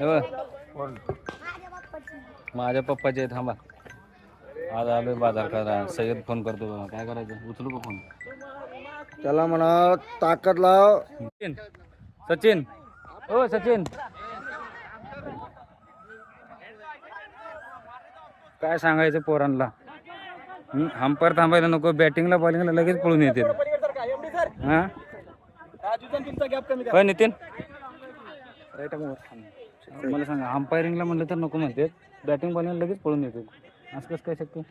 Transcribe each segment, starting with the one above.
हो माझ्या पप्पाचे आहेत. थांबा आज आलोय बाजार करा. सय्यद फोन करतो. काय करायचं, उचलू का फोन? त्याला म्हणा ताकद लाव. सचिन हो सचिन, काय सांगायचं पोरांना. हंपर थांबायला नको, बॅटिंगला बॉलिंगला लगेच पळून येते. हा होय नितीन, मला सांगा, अंपायरिंगला म्हणलं तर नको म्हणते, बॅटिंग बॉलिंगला लगेच पळून येते. असं कसं काय शक्य?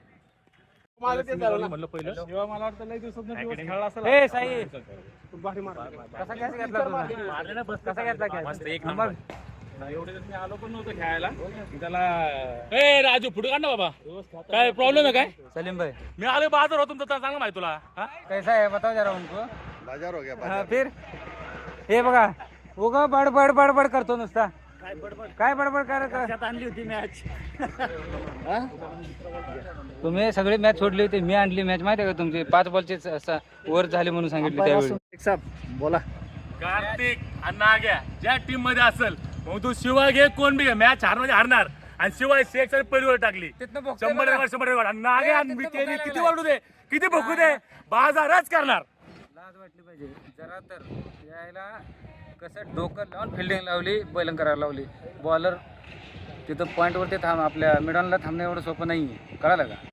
राजू पुढे काढ ना बाबा, काय प्रॉब्लेम आहे काय? सलीम भाई मी आलो बाजार हो, तुमचा चांगला माहिती तुला. कैसा है बताओ जरा उनको. बाजार हो गया हाँ, फिर हे बघा उगा बडबड बडबड करतो नुसता. काय बडबड कर आणली होती मॅच. तुम्ही सगळी मॅच सोडली होती, मी आणली मॅच. माहिती आहे का तुमची 5 बॉलचे ओव्हर झाले म्हणून सांगितले त्यावेळी. बोला. कार्तिक आणि नाग्या ज्या टीम मध्ये असेल, मग तू शिवाय घे, कोण बी घे, मॅच हारणार. आणि शिवाय शेख परिवार टाकली 100 आणि नाग्या आणि मी केली. किती वाढू दे, किती भोकू दे, बाजारच करणार. लाज वाटली पाहिजे जरा तर. यायला कसं डोकं लावून फिल्डिंग लावली, बॉलिंग करायला लावली. बॉलर तिथं पॉईंटवरती आपल्या मिडॉनला थांबणं एवढं सोपं नाही, कळालं का?